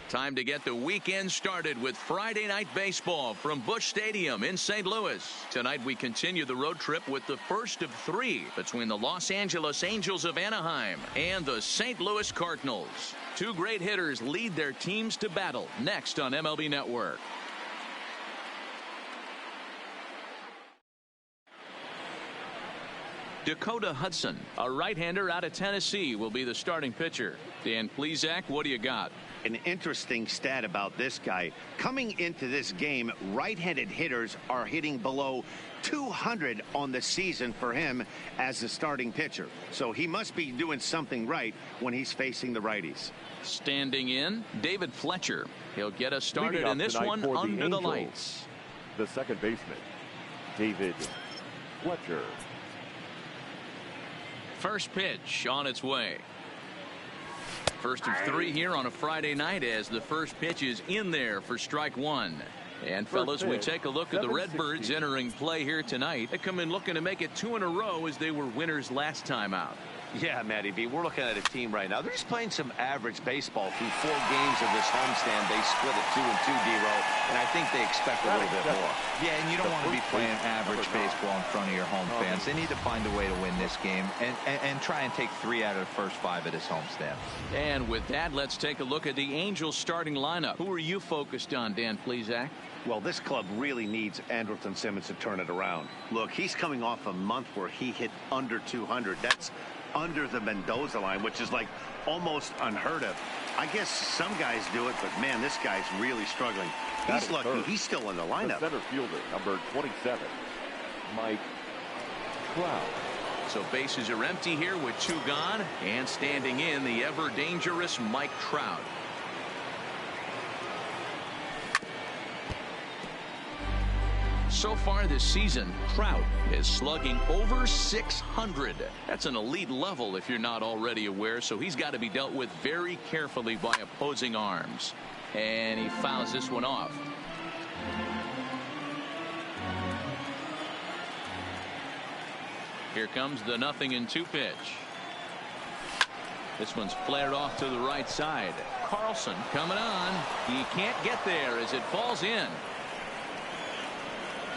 Time to get the weekend started with Friday night baseball from Busch Stadium in St. Louis. Tonight we continue the road trip with the first of three between the Los Angeles Angels of Anaheim and the St. Louis Cardinals. Two great hitters lead their teams to battle next on MLB Network. Dakota Hudson, a right-hander out of Tennessee, will be the starting pitcher. Dan Plesac, what do you got? An interesting stat about this guy. Coming into this game, right-handed hitters are hitting below 200 on the season for him as a starting pitcher. So he must be doing something right when he's facing the righties. Standing in, David Fletcher. He'll get us started in this one under the lights. The second baseman, David Fletcher. First pitch on its way. First of three here on a Friday night as the first pitch is in there for strike one. And fellas, we take a look at the Redbirds entering play here tonight. They come in looking to make it 2 in a row as they were winners last time out. Yeah, Matty B, we're looking at a team right now. They're just playing some average baseball through 4 games of this homestand. They split at 2-2, D-Row, and I think they expect a little bit more. Yeah, and you don't want to be playing average baseball in front of your home fans. They need to find a way to win this game and try and take 3 out of the first 5 at this homestand. And with that, let's take a look at the Angels starting lineup. Who are you focused on, Dan Plesac? Well, this club really needs Andrelton Simmons to turn it around. Look, he's coming off a month where he hit under 200. That's under the Mendoza line, which is like almost unheard of. I guess some guys do it, but man, this guy's really struggling. He's lucky he's still in the lineup. The center fielder, number 27, Mike Trout. So bases are empty here with 2 gone, and standing in, the ever dangerous Mike Trout. So far this season, Trout is slugging over 600. That's an elite level if you're not already aware, so he's got to be dealt with very carefully by opposing arms. And he fouls this one off. Here comes the 0-2 pitch. This one's flared off to the right side. Carlson coming on. He can't get there as it falls in.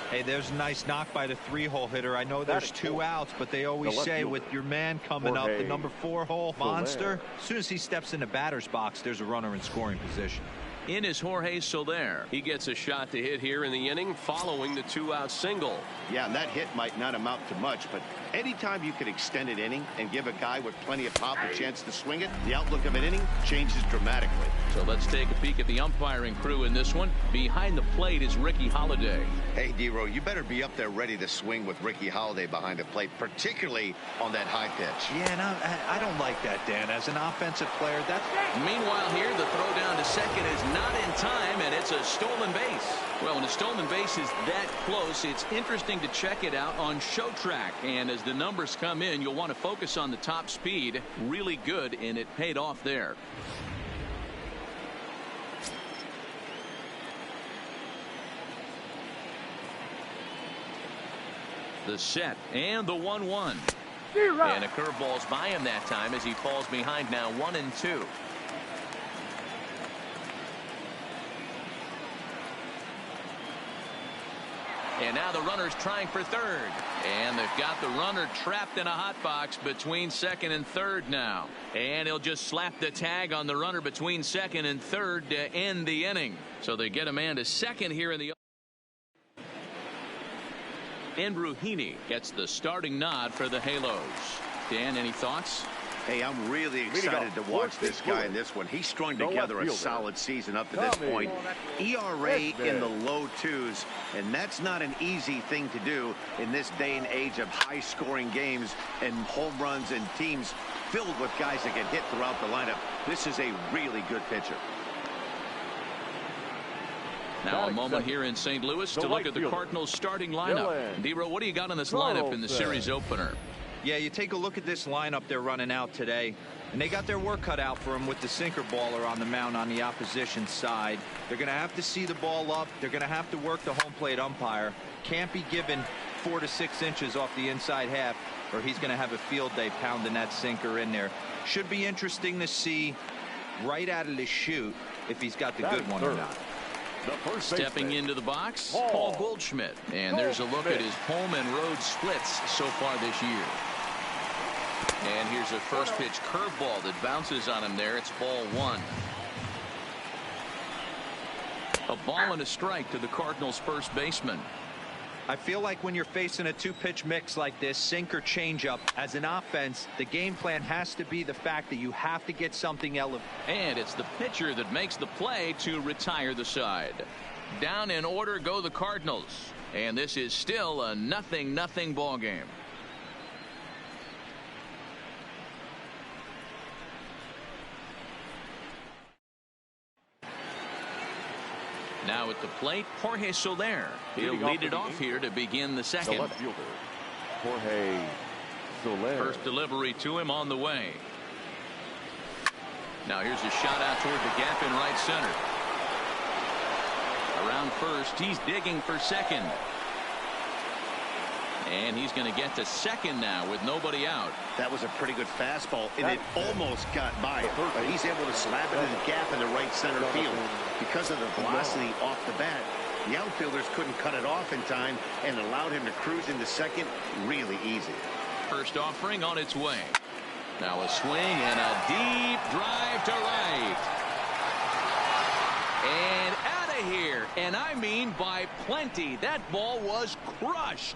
Hey, there's a nice knock by the 3-hole hitter. I know there's 2 outs, but they always say with your man coming up, the number 4-hole monster, as soon as he steps in the batter's box, there's a runner in scoring position. In is Jorge Soler. He gets a shot to hit here in the inning following the 2-out single. Yeah, and that hit might not amount to much, but anytime you can extend an inning and give a guy with plenty of pop a chance to swing it, the outlook of an inning changes dramatically. So let's take a peek at the umpiring crew in this one. Behind the plate is Ricky Holiday. Hey, D-Row, you better be up there ready to swing with Ricky Holiday behind the plate, particularly on that high pitch. Yeah, no, I don't like that, Dan. As an offensive player, that's... Meanwhile here, the throw down to second is not in time, and it's a stolen base. Well, when a stolen base is that close, it's interesting to check it out on Show Track. And as the numbers come in, you'll want to focus on the top speed. Really good, and it paid off there. The set and the 1-1. And a curveball's by him that time as he falls behind now 1-2. And now the runner's trying for third. And they've got the runner trapped in a hot box between second and third now. And he'll just slap the tag on the runner between second and third to end the inning. So they get a man to second here in the... Andrew Heaney gets the starting nod for the Halos. Dan, any thoughts? Hey, I'm really excited to watch this guy in this one. He's strung together a solid season up to this point. ERA in the low 2s, and that's not an easy thing to do in this day and age of high-scoring games and home runs and teams filled with guys that get hit throughout the lineup. This is a really good pitcher. Now a moment here in St. Louis to look at the Cardinals starting lineup. D-Row, what do you got on this lineup in the series opener? Yeah, you take a look at this lineup they're running out today, and they got their work cut out for them with the sinker baller on the mound on the opposition side. They're going to have to see the ball up. They're going to have to work the home plate umpire. Can't be given 4 to 6 inches off the inside half, or he's going to have a field day pounding that sinker in there. Should be interesting to see right out of the chute if he's got the good one or not. Stepping into the box, Paul Goldschmidt. And there's a look at his home and road splits so far this year. And here's a first pitch curveball that bounces on him there. It's ball one. A ball and a strike to the Cardinals' first baseman. I feel like when you're facing a two-pitch mix like this, sink or changeup, as an offense, the game plan has to be the fact that you have to get something elevated. And it's the pitcher that makes the play to retire the side. Down in order go the Cardinals. And this is still a 0-0 ball game. Now at the plate, Jorge Soler. He'll lead it off here to begin the second. The left fielder, Jorge Soler. First delivery to him on the way. Now here's a shot out toward the gap in right center. Around first, he's digging for second. And he's going to get to second now with nobody out. That was a pretty good fastball, and it almost got by it. But he's able to slap it in the gap in the right center field. Because of the velocity off the bat, the outfielders couldn't cut it off in time and allowed him to cruise into second really easy. First offering on its way. Now a swing and a deep drive to right. And out of here. And I mean by plenty. That ball was crushed.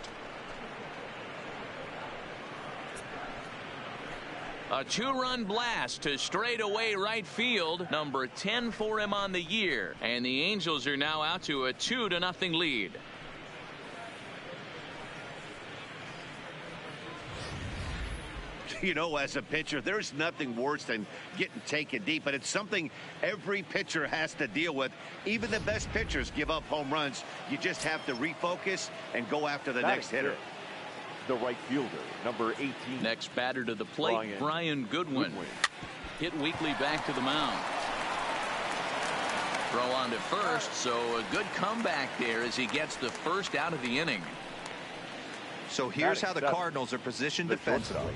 A two-run blast to straightaway right field. Number 10 for him on the year. And the Angels are now out to a 2-0 lead. You know, as a pitcher, there's nothing worse than getting taken deep, but it's something every pitcher has to deal with. Even the best pitchers give up home runs. You just have to refocus and go after the next hitter. The right fielder, number 18. Next batter to the plate, Brian Goodwin. Hit weekly back to the mound. Throw on to first, so a good comeback there as he gets the first out of the inning. So here's how the Cardinals are positioned defensively.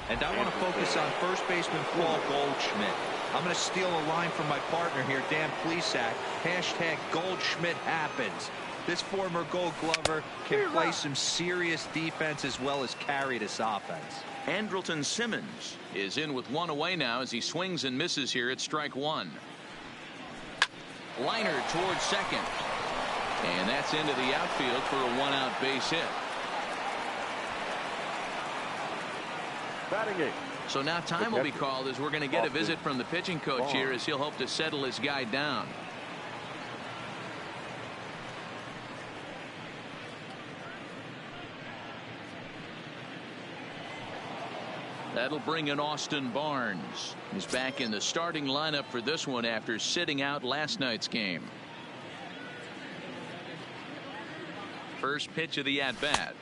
And I want to focus on first baseman Paul Goldschmidt. I'm going to steal a line from my partner here, Dan Plesac. Hashtag Goldschmidt happens. This former Gold Glover can play some serious defense as well as carry this offense. Andrelton Simmons is in with one away now as he swings and misses here at strike one. Liner towards second. And that's into the outfield for a one-out base hit. Batting eight. So now time will be called as we're going to get a visit from the pitching coach here as he'll hope to settle his guy down. That'll bring in Austin Barnes. He's back in the starting lineup for this one after sitting out last night's game. First pitch of the at-bat.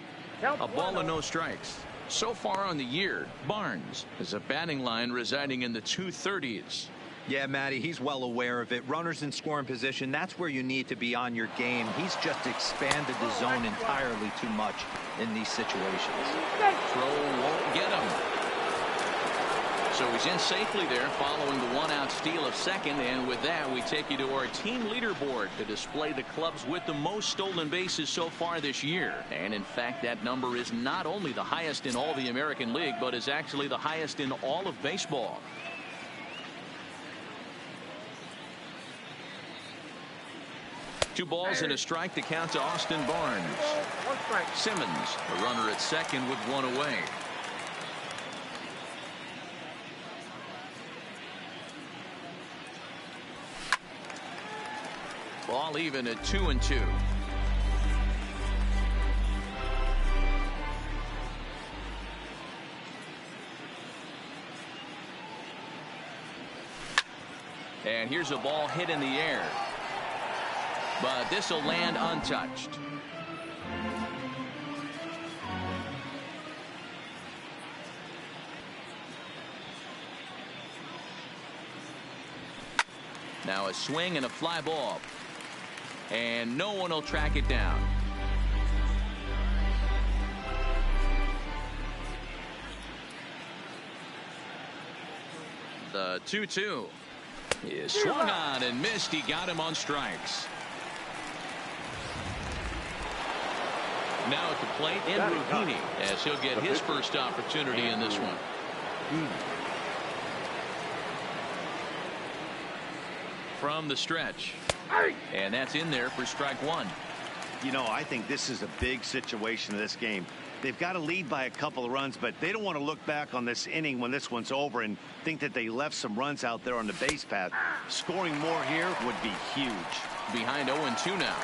A ball and no strikes. So far on the year, Barnes has a batting line residing in the 230s. Yeah, Matty, he's well aware of it. Runners in scoring position, that's where you need to be on your game. He's just expanded the zone entirely too much in these situations. Throw won't get him. So he's in safely there following the one-out steal of second. And with that, we take you to our team leaderboard to display the clubs with the most stolen bases so far this year. And in fact, that number is not only the highest in all the American League, but is actually the highest in all of baseball. Two balls and a strike to count to Austin Barnes. Simmons, a runner at second with one away. Ball even at 2-2. And here's a ball hit in the air. But this will land untouched. Now a swing and a fly ball. And no one will track it down. The 2-2. He swung on and missed. He got him on strikes. Now at the plate, Andrew Heaney, as he'll get his first opportunity in this one. From the stretch. And that's in there for strike one. You know, I think this is a big situation in this game. They've got to lead by a couple of runs, but they don't want to look back on this inning when this one's over and think that they left some runs out there on the base path. Scoring more here would be huge. Behind 0-2 now.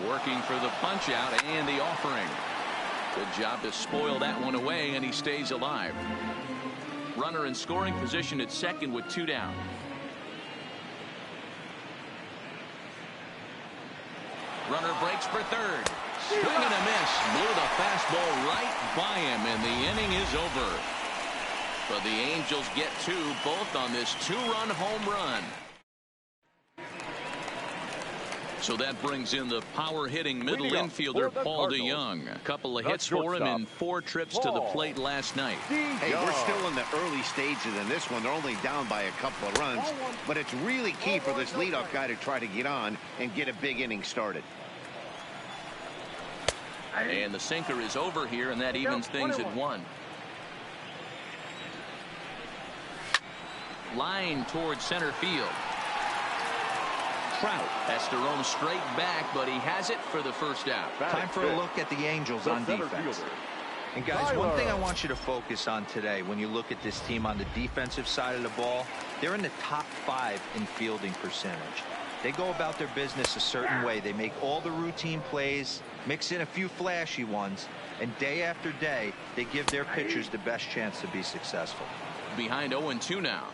Working for the punch out and the offering. Good job to spoil that one away, and he stays alive. Runner in scoring position at second with 2 down. Runner breaks for third. Swing and a miss. Blew the fastball right by him, and the inning is over. But the Angels get 2, both on this 2-run home run. So that brings in the power-hitting middle infielder, Paul DeYoung. A couple of hits for him in 4 trips to the plate last night. Hey, we're still in the early stages in this one. They're only down by a couple of runs, but it's really key for this leadoff guy to try to get on and get a big inning started. And the sinker is over here, and that evens things at 1. Line towards center field. Trout has to roam straight back, but he has it for the first out. Time for a look at the Angels on defense. And guys, one thing I want you to focus on today when you look at this team on the defensive side of the ball, they're in the top 5 in fielding percentage. They go about their business a certain way. They make all the routine plays, mix in a few flashy ones, and day after day, they give their pitchers the best chance to be successful. Behind 0-2 now.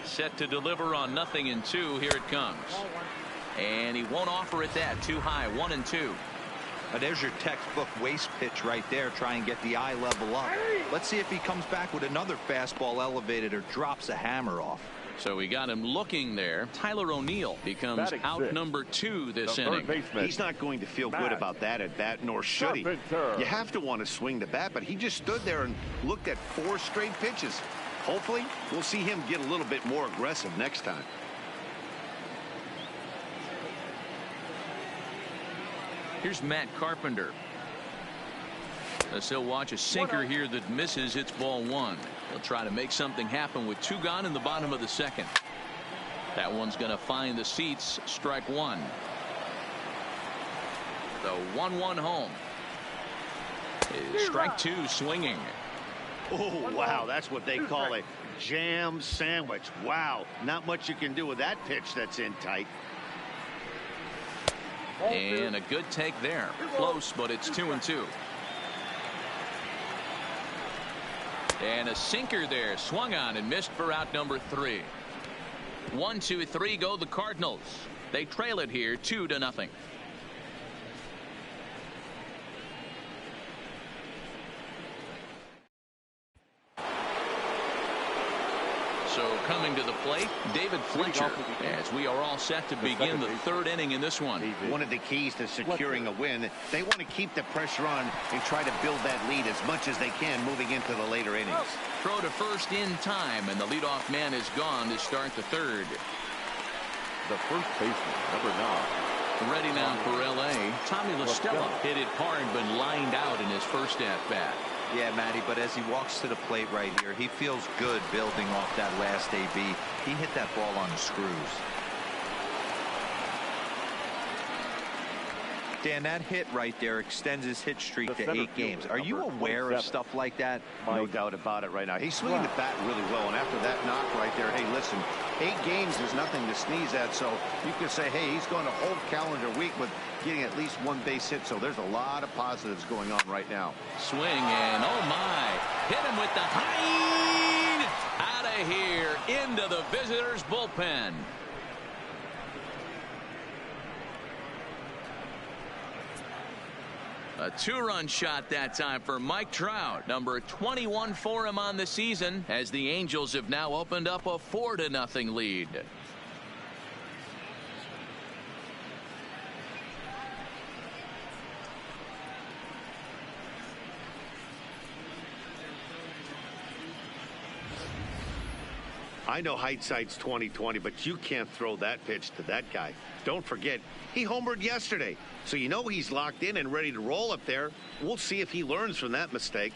Set to deliver on 0-2. Here it comes. And he won't offer it that. Too high. 1-2. There's your textbook waste pitch right there. Try and get the eye level up. Let's see if he comes back with another fastball elevated or drops a hammer off. So we got him looking there. Tyler O'Neill becomes out number 2 this inning. He's not going to feel good about that at bat, nor should he. You have to want to swing the bat, but he just stood there and looked at 4 straight pitches. Hopefully, we'll see him get a little bit more aggressive next time. Here's Matt Carpenter. As he'll watch a sinker here that misses. It's ball 1. He'll try to make something happen with 2 gone in the bottom of the 2nd. That one's going to find the seats. Strike 1. The 1-1 home. Strike 2 swinging. Oh, wow, that's what they call a jam sandwich. Wow, not much you can do with that pitch that's in tight. And a good take there. Close, but it's 2-2. And a sinker there. Swung on and missed for out number 3. 1, 2, 3 go the Cardinals. They trail it here 2-0. So coming to the plate, David Fletcher, as we are all set to begin the 3rd inning in this one. One of the keys to securing a win, they want to keep the pressure on and try to build that lead as much as they can moving into the later innings. Throw to first in time, and the leadoff man is gone to start the 3rd. The first baseman, number 9. Ready now for L.A. Tommy LaStella hit it hard, but lined out in his first at-bat. Yeah, Matty, but as he walks to the plate right here, he feels good building off that last AB. He hit that ball on the screws. Dan, that hit right there extends his hit streak to 8 games. Are you aware of stuff like that? No doubt about it right now. He's swinging the bat really well, and after that knock right there, hey, listen, 8 games is nothing to sneeze at, so you could say, hey, he's going a whole calendar week with getting at least 1 base hit, so there's a lot of positives going on right now. Swing, and oh my, hit him with the high, out of here, into the visitors' bullpen. A 2-run shot that time for Mike Trout, number 21 for him on the season, as the Angels have now opened up a 4-0 lead. I know hindsight's 2020, but you can't throw that pitch to that guy. Don't forget, he homered yesterday, so you know he's locked in and ready to roll up there. We'll see if he learns from that mistake.